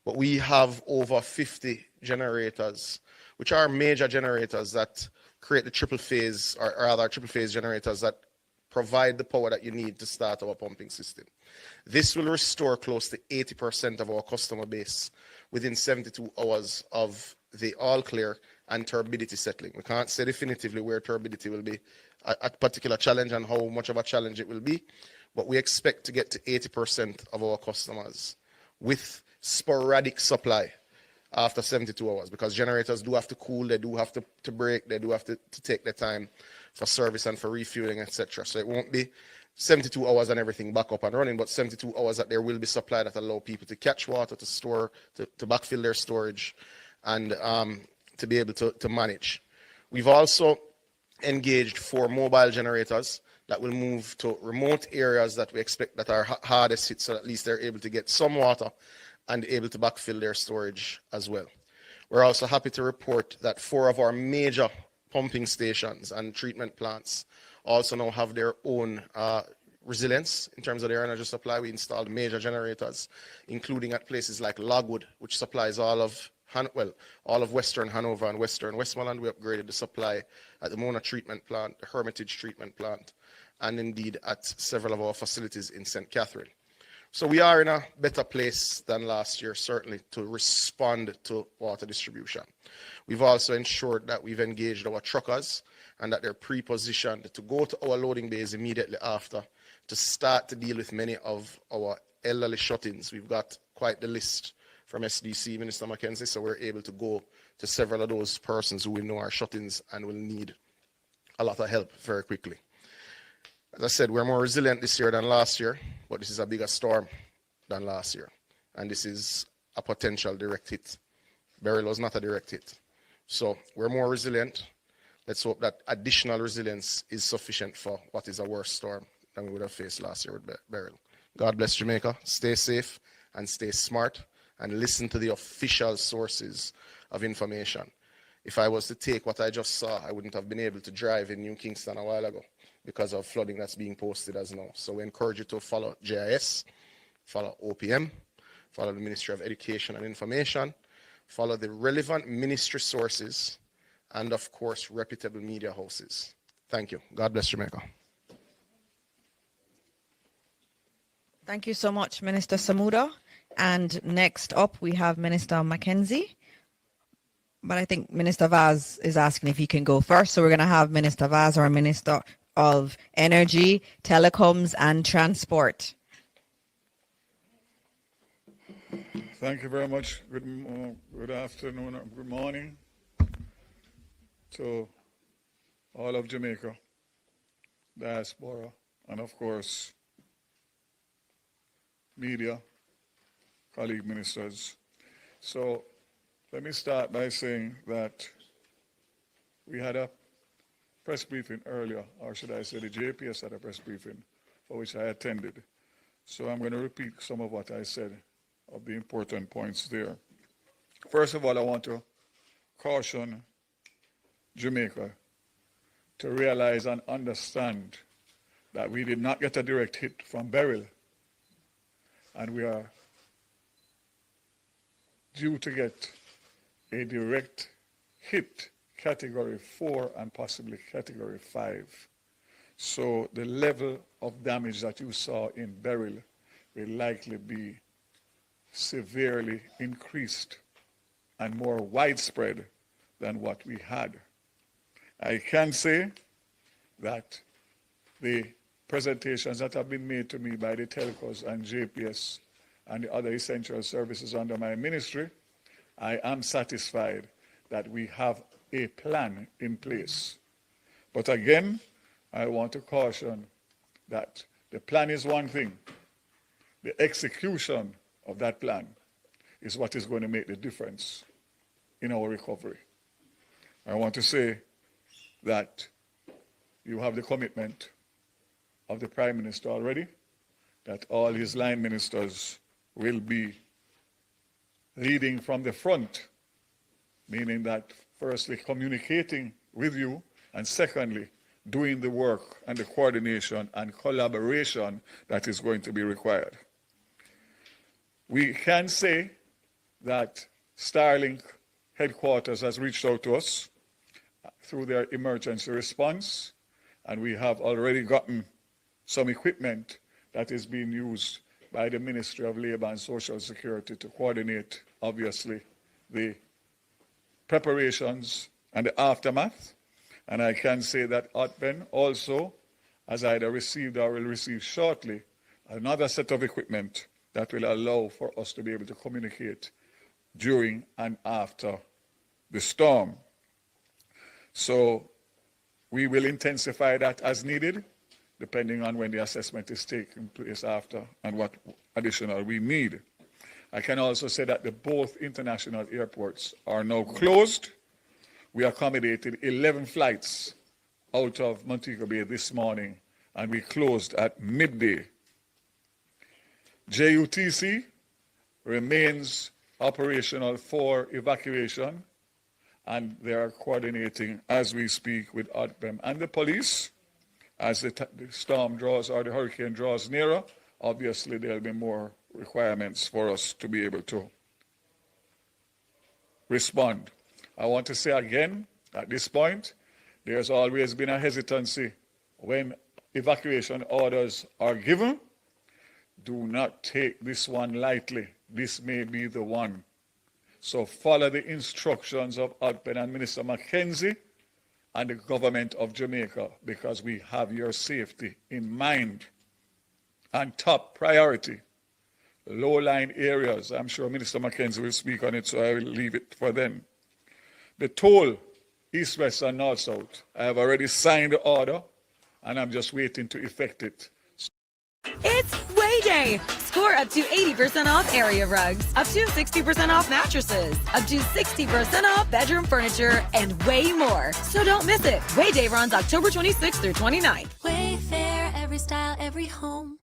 but we have over 50 generators, which are major generators that create the triple phase, or rather triple phase generators that provide the power that you need to start our pumping system. This will restore close to 80% of our customer base within 72 hours of the all clear and turbidity settling. We can't say definitively where turbidity will be a particular challenge and how much of a challenge it will be, but we expect to get to 80% of our customers with sporadic supply after 72 hours, because generators do have to cool, they do have to break, they do have to take their time for service and for refueling, etc. So it won't be 72 hours and everything back up and running, but 72 hours that there will be supply that allow people to catch water, to store, to backfill their storage, and to be able to manage. We've also engaged 4 mobile generators that will move to remote areas that we expect that are hardest hit, so at least they're able to get some water and able to backfill their storage as well. We're also happy to report that 4 of our major pumping stations and treatment plants also now have their own resilience in terms of their energy supply. We installed major generators, including at places like Logwood, which supplies all of Western Hanover and Western Westmoreland. We upgraded the supply at the Mona treatment plant, the Hermitage treatment plant, and indeed at several of our facilities in St. Catherine. So we are in a better place than last year, certainly, to respond to water distribution. We've also ensured that we've engaged our truckers and that they're pre-positioned to go to our loading bays immediately after to start to deal with many of our elderly shut-ins. We've got quite the list from SDC, Minister Mackenzie, so we're able to go to several of those persons who we know are shut-ins and will need a lot of help very quickly. As I said, we're more resilient this year than last year, but this is a bigger storm than last year. And this is a potential direct hit. Beryl was not a direct hit. So we're more resilient. Let's hope that additional resilience is sufficient for what is a worse storm than we would have faced last year with Beryl. God bless Jamaica. Stay safe and stay smart and listen to the official sources of information. If I was to take what I just saw, I wouldn't have been able to drive in New Kingston a while ago because of flooding that's being posted as now. So we encourage you to follow JIS, follow OPM, follow the Ministry of Education and Information, follow the relevant ministry sources, and of course, reputable media houses. Thank you. God bless Jamaica. Thank you so much, Minister Samuda. And next up, we have Minister Mackenzie. But I think Minister Vaz is asking if he can go first. So we're going to have Minister Vaz, our Minister of Energy, Telecoms and Transport. Thank you very much. Good afternoon, good morning to all of Jamaica, diaspora, and of course, media, colleague ministers. So let me start by saying that we had a press briefing earlier, or should I say the JPS had a press briefing for which I attended. So I'm going to repeat some of what I said of the important points there. First of all, I want to caution Jamaica to realize and understand that we did not get a direct hit from Beryl, and we are due to get a direct hit category 4 and possibly category 5. So the level of damage that you saw in Beryl will likely be severely increased and more widespread than what we had. I can say that the presentations that have been made to me by the telcos and JPS and the other essential services under my ministry, I am satisfied that we have a plan in place. But again, I want to caution that the plan is one thing. The execution of that plan is what is going to make the difference in our recovery. I want to say that you have the commitment of the Prime Minister already, that all his line ministers will be leading from the front, meaning that firstly communicating with you, and secondly doing the work and the coordination and collaboration that is going to be required. We can say that Starlink headquarters has reached out to us through their emergency response, and we have already gotten some equipment that is being used by the Ministry of Labor and Social Security to coordinate, obviously, the preparations and the aftermath. And I can say that Otben also has either received or will receive shortly another set of equipment that will allow for us to be able to communicate during and after the storm. So we will intensify that as needed, depending on when the assessment is taking place after and what additional we need. I can also say that both international airports are now closed. We accommodated 11 flights out of Montego Bay this morning, and we closed at midday. JUTC remains operational for evacuation, and they are coordinating as we speak with ODPEM and the police. As the storm draws or the hurricane draws nearer, obviously there'll be more requirements for us to be able to respond. I want to say again, at this point, there's always been a hesitancy when evacuation orders are given. Do not take this one lightly. This may be the one. So follow the instructions of ODPEN and Minister Mackenzie and the government of Jamaica, because we have your safety in mind. And top priority, low-lying areas. I'm sure Minister Mackenzie will speak on it, so I will leave it for them. The toll, east, west, and north, south. I have already signed the order, and I'm just waiting to effect it. It's Way Day! Score up to 80% off area rugs, up to 60% off mattresses, up to 60% off bedroom furniture, and way more. So don't miss it. Way Day runs October 26th through 29th. Wayfair, every style, every home.